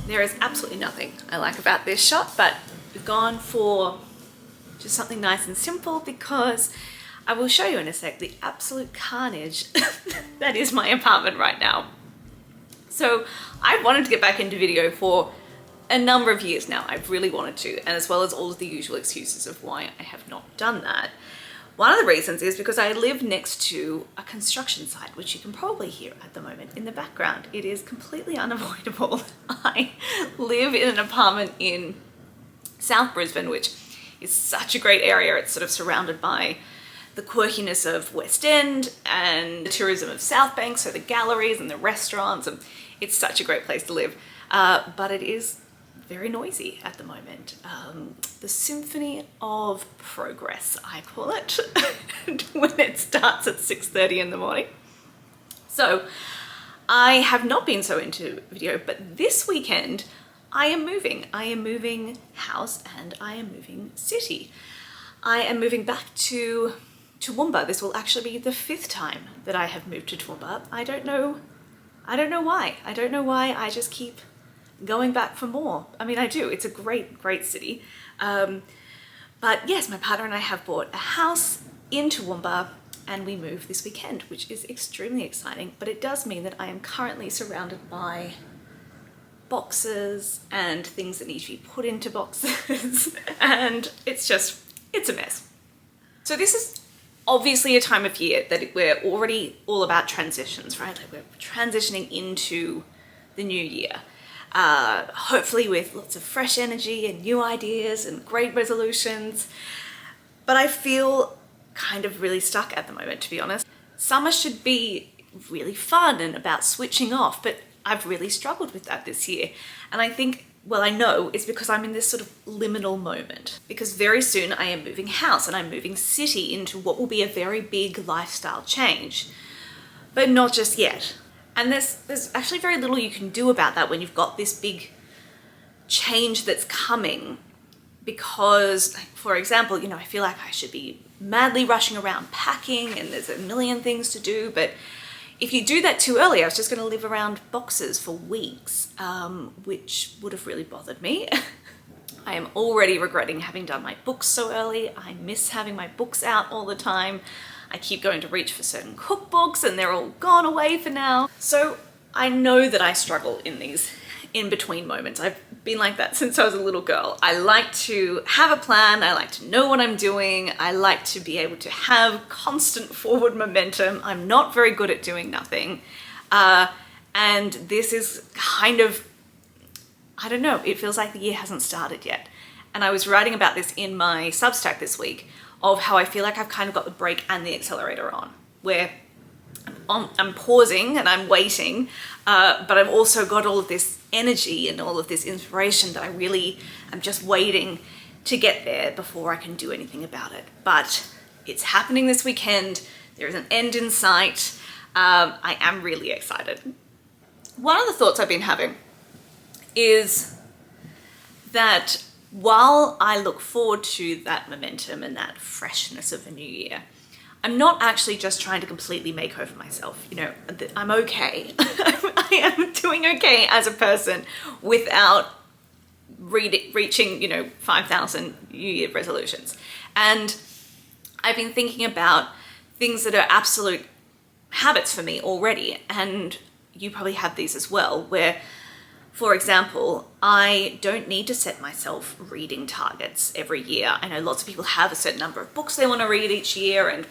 There is absolutely nothing I like about this shot, but we've gone for just something nice and simple because I will show you in a sec the absolute carnage that is my apartment right now. So I've wanted to get back into video for a number of years now. I've really wanted to, and as well as all of the usual excuses of why I have not done that. One of the reasons is because I live next to a construction site, which you can probably hear at the moment in the background. It is completely unavoidable. I live in an apartment in South Brisbane, which is such a great area. It's sort of surrounded by the quirkiness of West End and the tourism of South Bank, so the galleries and the restaurants, and it's such a great place to live. But it is very noisy at the moment. The symphony of progress, I call it, when it starts at 6:30 in the morning. So I have not been so into video, but this weekend I am moving. I am moving house and I am moving city. I am moving back to Toowoomba. This will actually be the 5th time that I have moved to Toowoomba. I don't know why. I don't know why I just keep going back for more. I mean, I do. It's a great, great city. But yes, my partner and I have bought a house in Toowoomba and we move this weekend, which is extremely exciting. But it does mean that I am currently surrounded by boxes and things that need to be put into boxes. And it's a mess. So this is obviously a time of year that we're already all about transitions, right? Like we're transitioning into the new year. Hopefully with lots of fresh energy and new ideas and great resolutions. But I feel kind of really stuck at the moment, to be honest. Summer should be really fun and about switching off, but I've really struggled with that this year. And I think, well, I know it's because I'm in this sort of liminal moment, because very soon I am moving house and I'm moving city into what will be a very big lifestyle change, but not just yet. And there's actually very little you can do about that when you've got this big change that's coming, because, for example, you know, I feel like I should be madly rushing around packing and there's a million things to do, but if you do that too early, I was just going to live around boxes for weeks, which would have really bothered me. I am already regretting having done my books so early. I miss having my books out all the time. I keep going to reach for certain cookbooks and they're all gone away for now. So I know that I struggle in these in-between moments. I've been like that since I was a little girl. I like to have a plan. I like to know what I'm doing. I like to be able to have constant forward momentum. I'm not very good at doing nothing. And this is kind of, I don't know, it feels like the year hasn't started yet. And I was writing about this in my Substack this week, of how I feel like I've kind of got the brake and the accelerator on, where I'm pausing and I'm waiting, but I've also got all of this energy and all of this inspiration that I really am just waiting to get there before I can do anything about it. But it's happening this weekend. There is an end in sight. I am really excited. One of the thoughts I've been having is that while I look forward to that momentum and that freshness of a new year, I'm not actually just trying to completely make over myself. You know, I'm okay. I am doing okay as a person without reaching, you know, 5,000 New Year resolutions. And I've been thinking about things that are absolute habits for me already. And you probably have these as well, where, for example, I don't need to set myself reading targets every year. I know lots of people have a certain number of books they want to read each year, and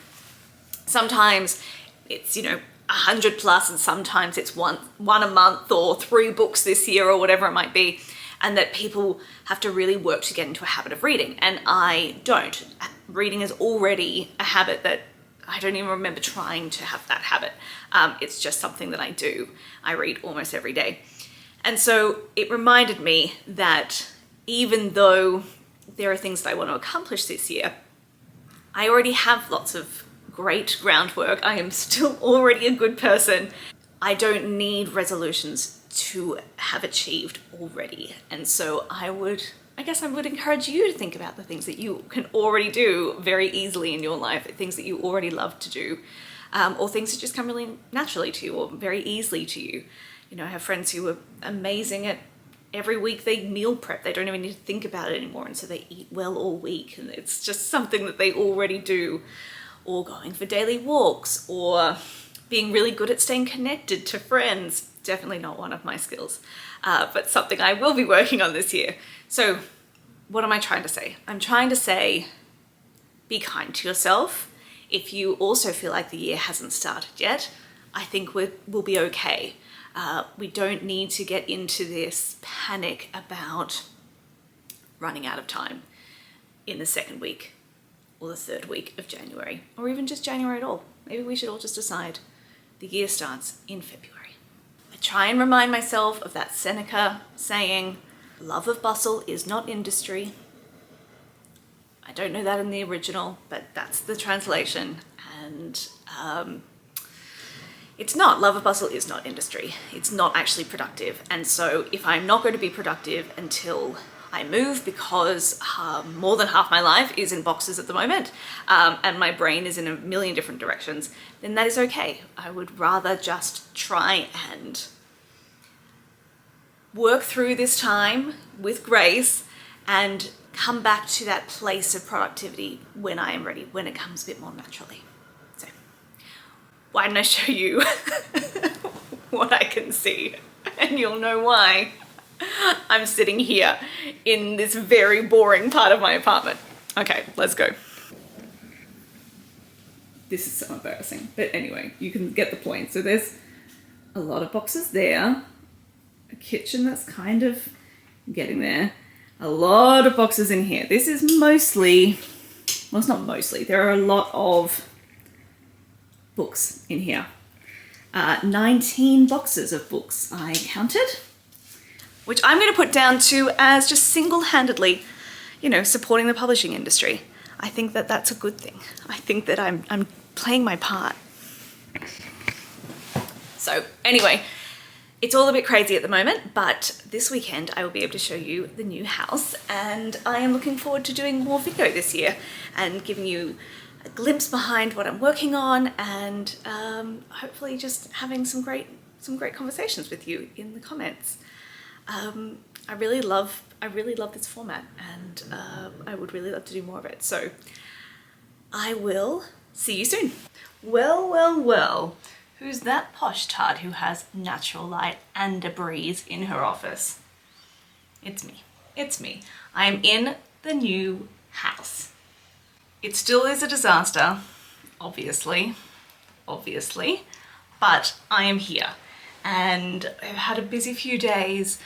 sometimes it's, you know, 100 plus, and sometimes it's one a month or 3 books this year or whatever it might be, and that people have to really work to get into a habit of reading. And I don't. Reading is already a habit that I don't even remember trying to have that habit. It's just something that I do. I read almost every day. And so it reminded me that even though there are things that I want to accomplish this year, I already have lots of great groundwork. I am still already a good person. I don't need resolutions to have achieved already. And so I guess I would encourage you to think about the things that you can already do very easily in your life, things that you already love to do, or things that just come really naturally to you or very easily to you. You know, I have friends who are amazing at every week they meal prep. They don't even need to think about it anymore, and so they eat well all week, and it's just something that they already do. Or going for daily walks, or being really good at staying connected to friends. Definitely not one of my skills, but something I will be working on this year. So what am I trying to say? I'm trying to say, be kind to yourself. If you also feel like the year hasn't started yet, I think we'll be okay. We don't need to get into this panic about running out of time in the second week or the third week of January, or even just January at all. Maybe we should all just decide the year starts in February. I try and remind myself of that Seneca saying, love of bustle is not industry. I don't know that in the original, but that's the translation. And it's not. Love of bustle is not industry. It's not actually productive. And so if I'm not going to be productive until I move, because more than half my life is in boxes at the moment, and my brain is in a million different directions, then that is okay. I would rather just try and work through this time with grace and come back to that place of productivity when I am ready, when it comes a bit more naturally. So why didn't I show you what I can see? And you'll know why I'm sitting here in this very boring part of my apartment. Okay, let's go. This is so embarrassing, but anyway, you can get the point. So there's a lot of boxes there, a kitchen that's kind of getting there, a lot of boxes in here. This is mostly, well, it's not mostly, there are a lot of books in here. 19 boxes of books I counted, which I'm going to put down to as just single-handedly, you know, supporting the publishing industry. I think that that's a good thing. I think that I'm playing my part. So anyway, it's all a bit crazy at the moment, but this weekend I will be able to show you the new house, and I am looking forward to doing more video this year and giving you a glimpse behind what I'm working on, and hopefully just having some great conversations with you in the comments. I really love this format, and I would really love to do more of it. So I will see you soon. Well, who's that posh tart who has natural light and a breeze in her office? It's me. I'm in the new house. It still is a disaster, obviously, but I am here. And I've had a busy few days,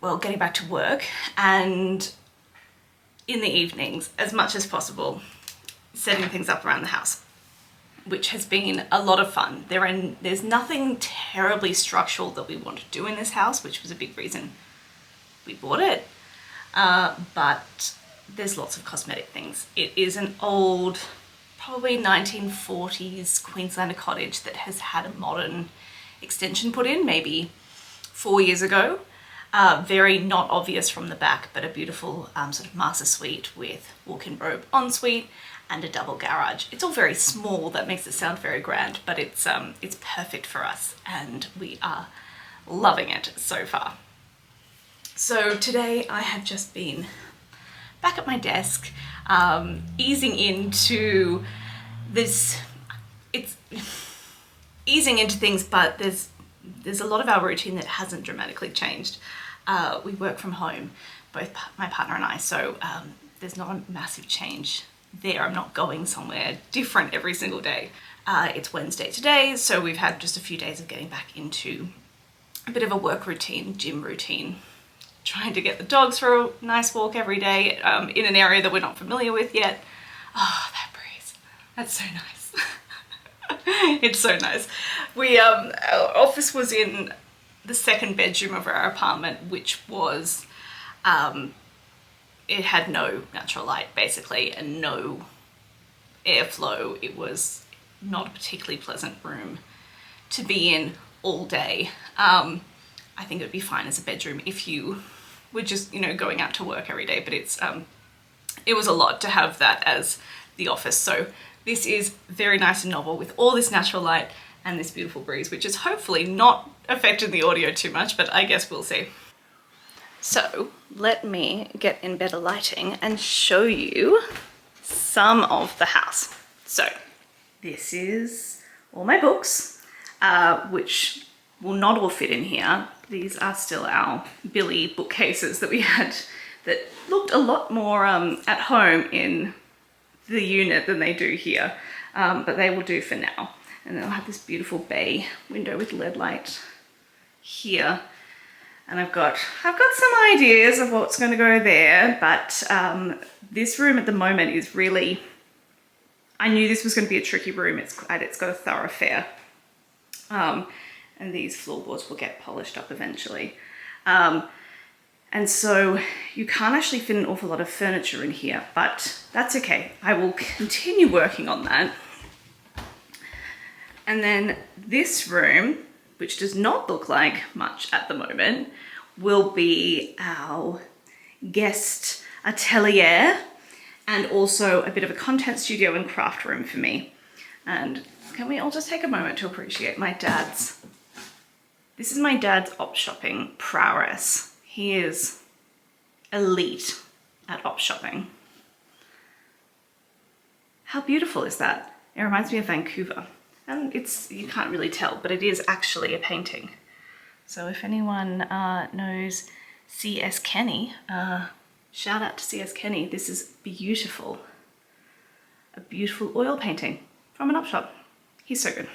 well, getting back to work, and in the evenings, as much as possible, setting things up around the house, which has been a lot of fun. There's nothing terribly structural that we want to do in this house, which was a big reason we bought it, but there's lots of cosmetic things. It is an old, probably 1940s Queenslander cottage that has had a modern extension put in maybe 4 years ago. Very not obvious from the back, but a beautiful sort of master suite with walk-in robe ensuite and a double garage. It's all very small, that makes it sound very grand, but it's perfect for us, and we are loving it so far. So today I have just been back at my desk, easing into this. It's easing into things, but there's a lot of our routine that hasn't dramatically changed. We work from home, both my partner and I, so there's not a massive change there. I'm not going somewhere different every single day. It's Wednesday today, so we've had just a few days of getting back into a bit of a work routine, gym routine, trying to get the dogs for a nice walk every day in an area that we're not familiar with yet. Oh, that breeze. That's so nice. It's so nice. Our office was in the second bedroom of our apartment, which was, it had no natural light basically and no airflow. It was not a particularly pleasant room to be in all day. I think it would be fine as a bedroom if you were just, you know, going out to work every day, but it was a lot to have that as the office. So this is very nice and novel with all this natural light and this beautiful breeze, which is hopefully not affecting the audio too much, but I guess we'll see. So let me get in better lighting and show you some of the house. So this is all my books, which will not all fit in here. These are still our Billy bookcases that we had that looked a lot more at home in the unit than they do here, but they will do for now. And they'll have this beautiful bay window with LED light here. And I've got some ideas of what's going to go there, but this room at the moment is really, I knew this was going to be a tricky room. It's got a thoroughfare. And these floorboards will get polished up eventually. And so you can't actually fit an awful lot of furniture in here, but that's okay. I will continue working on that. And then this room, which does not look like much at the moment, will be our guest atelier and also a bit of a content studio and craft room for me. And can we all just take a moment to appreciate my dad's, this is my dad's op shopping prowess. He is elite at op shopping. How beautiful is that? It reminds me of Vancouver. And you can't really tell, but it is actually a painting. So if anyone knows C.S. Kenny, shout out to C.S. Kenny. This is beautiful. A beautiful oil painting from an op shop. He's so good.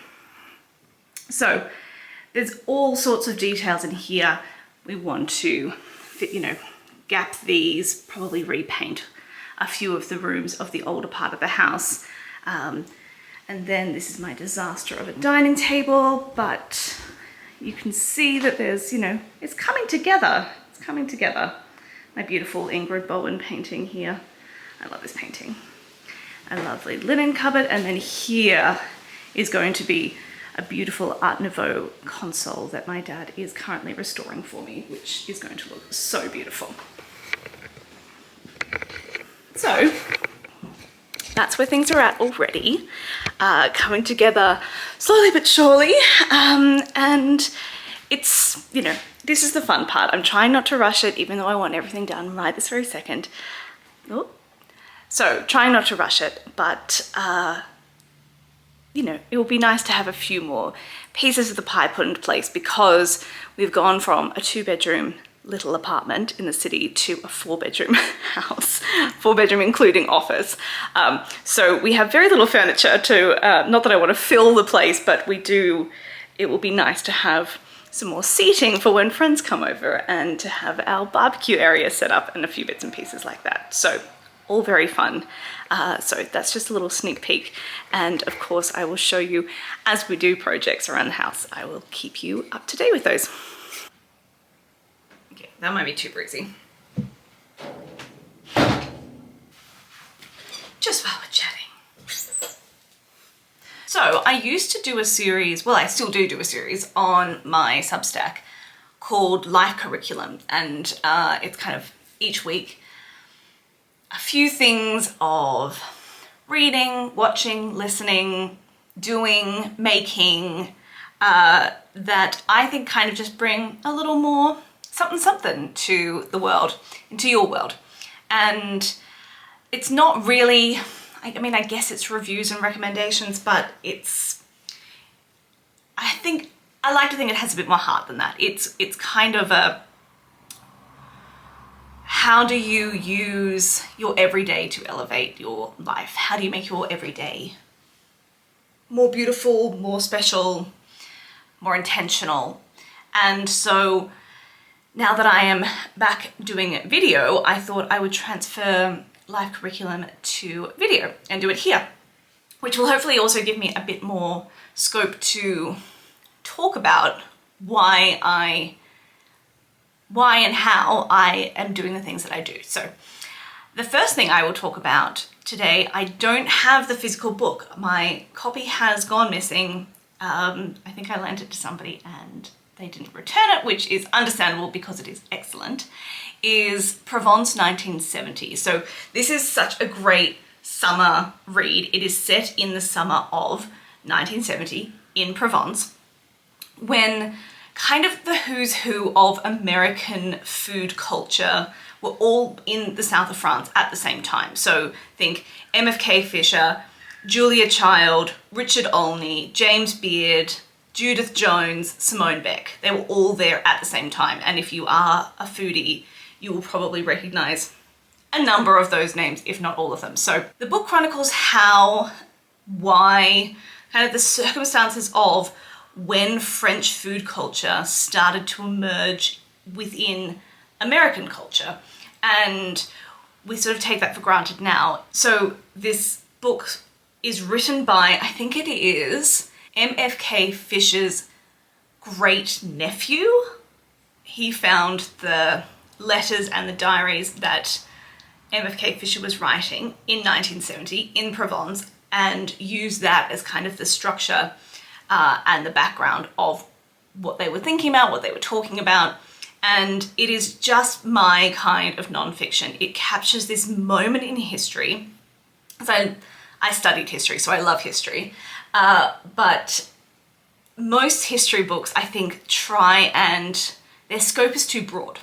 So there's all sorts of details in here. We want to fit, gap these, probably repaint a few of the rooms of the older part of the house. And then this is my disaster of a dining table, but you can see that there's, it's coming together. It's coming together. My beautiful Ingrid Bowen painting here. I love this painting. A lovely linen cupboard. And then here is going to be a beautiful Art Nouveau console that my dad is currently restoring for me, which is going to look so beautiful. So that's where things are at already, coming together slowly but surely. And it's, this is the fun part. I'm trying not to rush it, even though I want everything done right this very second. Oh. So trying not to rush it, but it will be nice to have a few more pieces of the pie put into place, because we've gone from a 2-bedroom little apartment in the city to a 4-bedroom house, 4-bedroom including office. So we have very little furniture to, not that I want to fill the place, but it will be nice to have some more seating for when friends come over and to have our barbecue area set up and a few bits and pieces like that. So all very fun. So that's just a little sneak peek. And of course I will show you as we do projects around the house. I will keep you up to date with those. Okay, that might be too breezy. Just while we're chatting. So I used to do a series, well I still do a series on my Substack called Life Curriculum, and it's kind of each week a few things of reading, watching, listening, doing, making, that I think kind of just bring a little more something to the world, into your world. And it's not really, I guess it's reviews and recommendations, but I like to think it has a bit more heart than that. It's kind of a, how do you use your everyday to elevate your life? How do you make your everyday more beautiful, more special, more intentional? And so now that I am back doing video, I thought I would transfer Life Curriculum to video and do it here, which will hopefully also give me a bit more scope to talk about why and how I am doing the things that I do. So the first thing I will talk about today, I don't have the physical book. My copy has gone missing. I think I lent it to somebody and they didn't return it, which is understandable because it is excellent, is Provence 1970. So this is such a great summer read. It is set in the summer of 1970 in Provence, when kind of the who's who of American food culture were all in the south of France at the same time. So think MFK Fisher, Julia Child, Richard Olney, James Beard, Judith Jones, Simone Beck. They were all there at the same time. And if you are a foodie, you will probably recognize a number of those names, if not all of them. So the book chronicles how, why, kind of the circumstances of when French food culture started to emerge within American culture. And we sort of take that for granted now. So this book is written by, I think it is, MFK Fisher's great nephew. He found the letters and the diaries that MFK Fisher was writing in 1970 in Provence and used that as kind of the structure and the background of what they were thinking about, what they were talking about. And it is just my kind of nonfiction. It captures this moment in history. So I studied history, so I love history. But most history books, I think, try and their scope is too broad.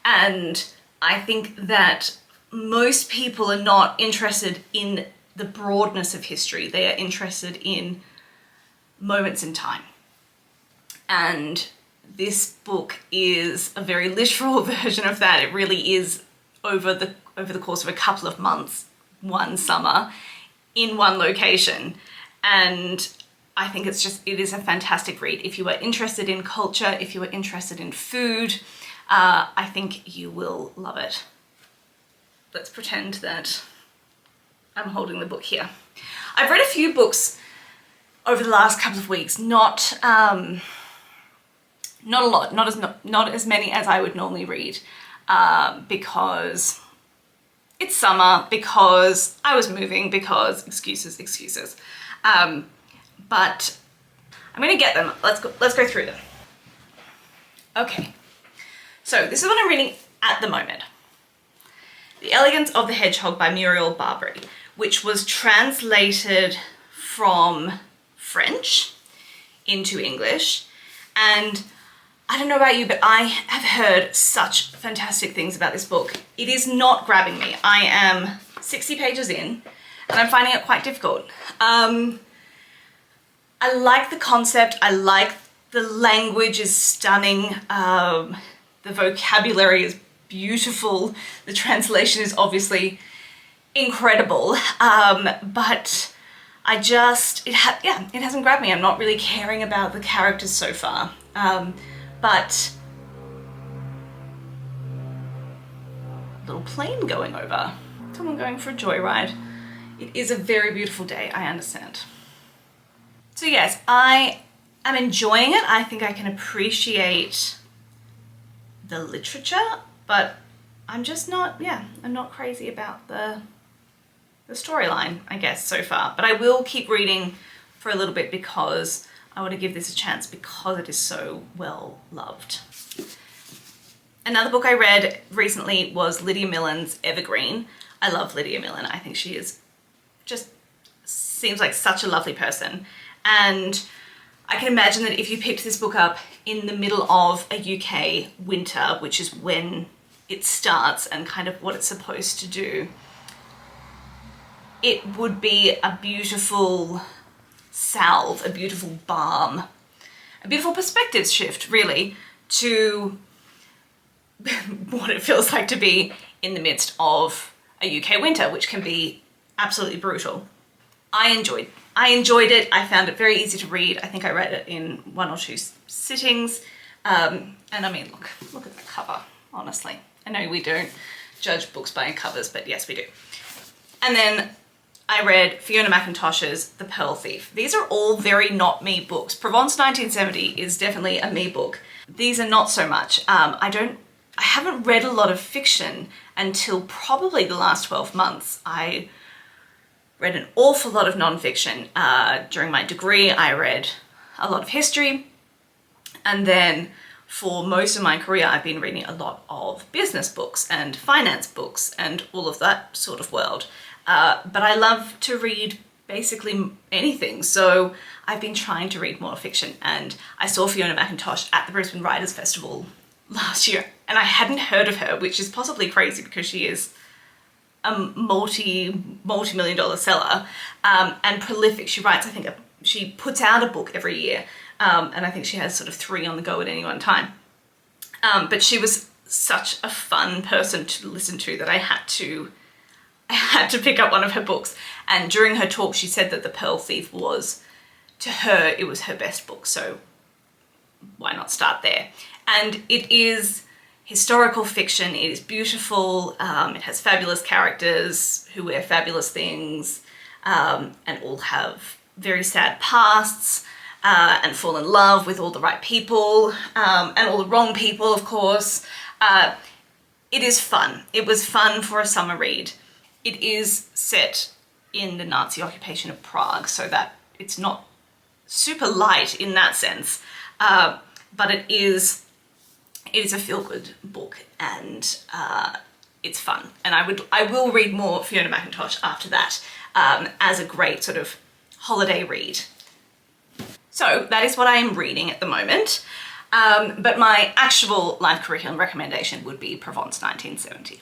And I think that most people are not interested in the broadness of history. They are interested in moments in time. And this book is a very literal version of that. It really is over the course of a couple of months, one summer, in one location. And I think it is a fantastic read. If you are interested in culture, if you are interested in food, I think you will love it. Let's pretend that I'm holding the book here. I've read a few books over the last couple of weeks, not a lot, not as many as I would normally read, because it's summer, because I was moving, because excuses. But I'm gonna get them. Let's go through them. Okay, so this is what I'm reading at the moment. The Elegance of the Hedgehog by Muriel Barbary, which was translated from French into English. And I don't know about you, but I have heard such fantastic things about this book. It is not grabbing me. I am 60 pages in and I'm finding it quite difficult. I like the concept. I like the language is stunning. The vocabulary is beautiful. The translation is obviously incredible. But it hasn't grabbed me. I'm not really caring about the characters so far. But little plane going over. Someone going for a joyride. It is a very beautiful day, I understand. So yes, I am enjoying it. I think I can appreciate the literature, but I'm just not, I'm not crazy about the storyline, I guess, so far. But I will keep reading for a little bit because I want to give this a chance because it is so well loved. Another book I read recently was Lydia Millen's Evergreen. I love Lydia Millen. I think she is just seems like such a lovely person. And I can imagine that if you picked this book up in the middle of a UK winter, which is when it starts and kind of what it's supposed to do, it would be a beautiful salve, a beautiful balm, a beautiful perspective shift, really, to what it feels like to be in the midst of a UK winter, which can be absolutely brutal. I enjoyed it. I found it very easy to read. I think I read it in 1 or 2 sittings. And I mean, look at the cover, honestly. I know we don't judge books by covers, but yes, we do. And then I read Fiona McIntosh's The Pearl Thief. These are all very not me books. Provence 1970 is definitely a me book. These are not so much. I haven't read a lot of fiction until probably the last 12 months. I read an awful lot of nonfiction. During my degree, I read a lot of history. And then for most of my career, I've been reading a lot of business books and finance books and all of that sort of world. But I love to read basically anything. So I've been trying to read more fiction, and I saw Fiona McIntosh at the Brisbane Writers' Festival last year, and I hadn't heard of her, which is possibly crazy because she is a multi-million dollar seller, and prolific. She writes, I think, she puts out a book every year, and I think she has sort of 3 on the go at any one time. But she was such a fun person to listen to that I had to pick up one of her books. And during her talk, she said that The Pearl Thief was, to her, it was her best book. So why not start there? And it is historical fiction. It is beautiful. It has fabulous characters who wear fabulous things, and all have very sad pasts, and fall in love with all the right people, and all the wrong people, of course. It is fun. It was fun for a summer read. It is set in the Nazi occupation of Prague, so that it's not super light in that sense, but it is a feel-good book, and it's fun. And I will read more Fiona McIntosh after that, as a great sort of holiday read. So that is what I am reading at the moment. But my actual life curriculum recommendation would be Provence 1970.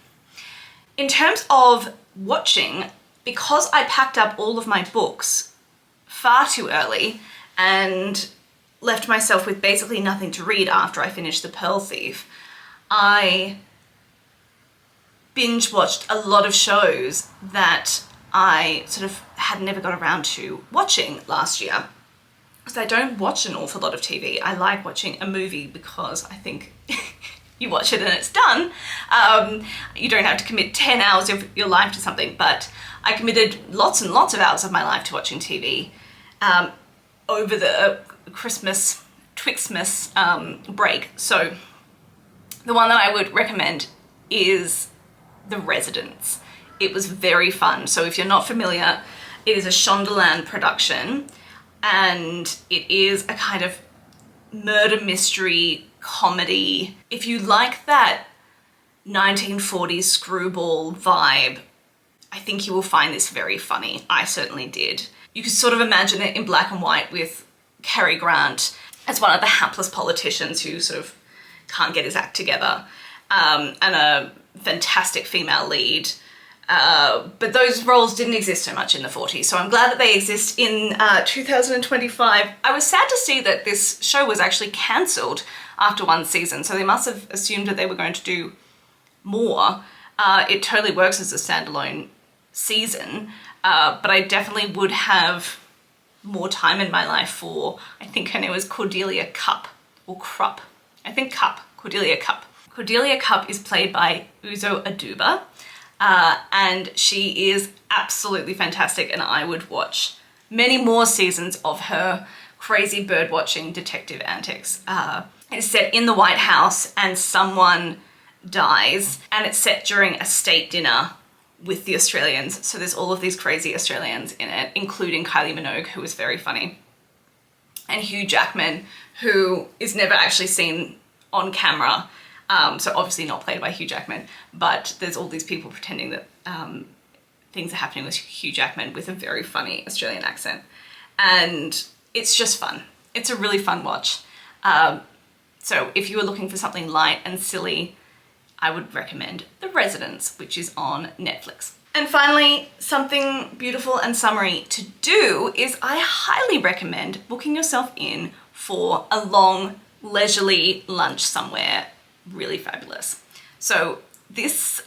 In terms of watching, because I packed up all of my books far too early and left myself with basically nothing to read after I finished The Pearl Thief, I binge watched a lot of shows that I sort of had never got around to watching last year. Because I don't watch an awful lot of TV. I like watching a movie because I think you watch it and it's done. You don't have to commit 10 hours of your life to something, but I committed lots and lots of hours of my life to watching TV over the Christmas, Twixmas break. So the one that I would recommend is The Residents. It was very fun. So if you're not familiar, it is a Shondaland production, and it is a kind of murder mystery comedy. If you like that 1940s screwball vibe, I think you will find this very funny. I certainly did. You could sort of imagine it in black and white with Cary Grant as one of the hapless politicians who sort of can't get his act together, and a fantastic female lead. But those roles didn't exist so much in the 40s, so I'm glad that they exist in 2025. I was sad to see that this show was actually cancelled after 1 season, so they must have assumed that they were going to do more. It totally works as a standalone season, but I definitely would have more time in my life for, I think her name was Cordelia Cupp, or Krupp. I think Cupp, Cordelia Cupp. Cordelia Cupp is played by Uzo Aduba. And she is absolutely fantastic, and I would watch many more seasons of her crazy bird-watching detective antics. It's set in the White House, and someone dies, and it's set during a state dinner with the Australians. So there's all of these crazy Australians in it, including Kylie Minogue, who is very funny, and Hugh Jackman, who is never actually seen on camera. So obviously not played by Hugh Jackman, but there's all these people pretending that things are happening with Hugh Jackman with a very funny Australian accent. And it's just fun. It's a really fun watch. So if you were looking for something light and silly, I would recommend The Residents, which is on Netflix. And finally, something beautiful and summery to do is I highly recommend booking yourself in for a long, leisurely lunch somewhere really fabulous. So this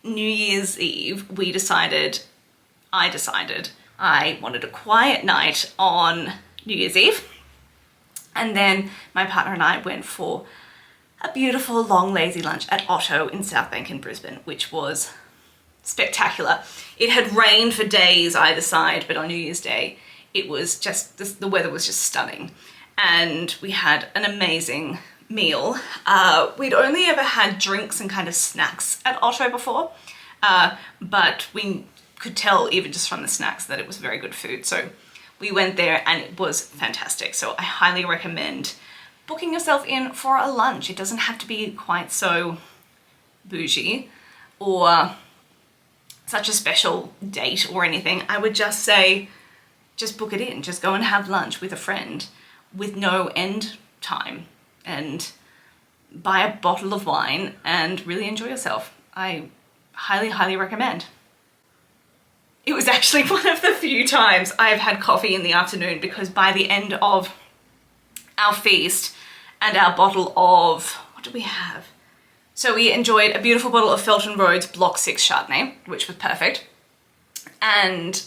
New Year's Eve, I decided I wanted a quiet night on New Year's Eve. And then my partner and I went for a beautiful long lazy lunch at Otto in South Bank in Brisbane, which was spectacular. It had rained for days either side, but on New Year's Day, it was just, the weather was just stunning. And we had an amazing meal. We'd only ever had drinks and kind of snacks at Otto before, but we could tell even just from the snacks that it was very good food. So we went there and it was fantastic. So I highly recommend booking yourself in for a lunch. It doesn't have to be quite so bougie or such a special date or anything. I would just say just book it in. Just go and have lunch with a friend with no end time and buy a bottle of wine and really enjoy yourself. I highly, highly recommend. It was actually one of the few times I have had coffee in the afternoon, because by the end of our feast and our bottle of, what did we have? So we enjoyed a beautiful bottle of Felton Road's Block 6 Chardonnay, which was perfect. And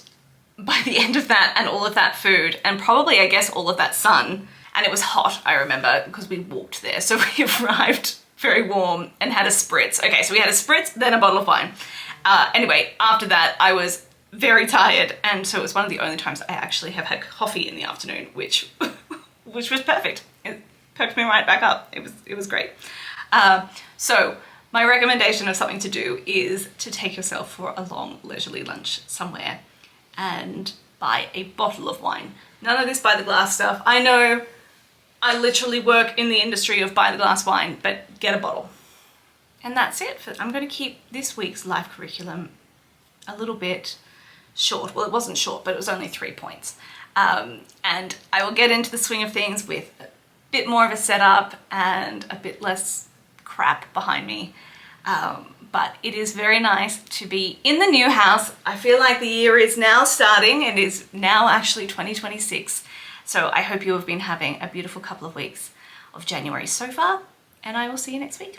by the end of that and all of that food, and probably I guess all of that sun, and it was hot, I remember, because we walked there. So we arrived very warm and had a spritz. Okay, so we had a spritz, then a bottle of wine. Anyway, after that, I was very tired, and so it was one of the only times I actually have had coffee in the afternoon, which was perfect. It perked me right back up. It was great. So my recommendation of something to do is to take yourself for a long leisurely lunch somewhere and buy a bottle of wine. None of this by the glass stuff. I know I literally work in the industry of buy the glass wine, but get a bottle. And that's it. I'm going to keep this week's life curriculum a little bit short. Well, it wasn't short, but it was only 3 points. And I will get into the swing of things with a bit more of a setup and a bit less crap behind me. But it is very nice to be in the new house. I feel like the year is now starting. It is now actually 2026. So I hope you have been having a beautiful couple of weeks of January so far, and I will see you next week.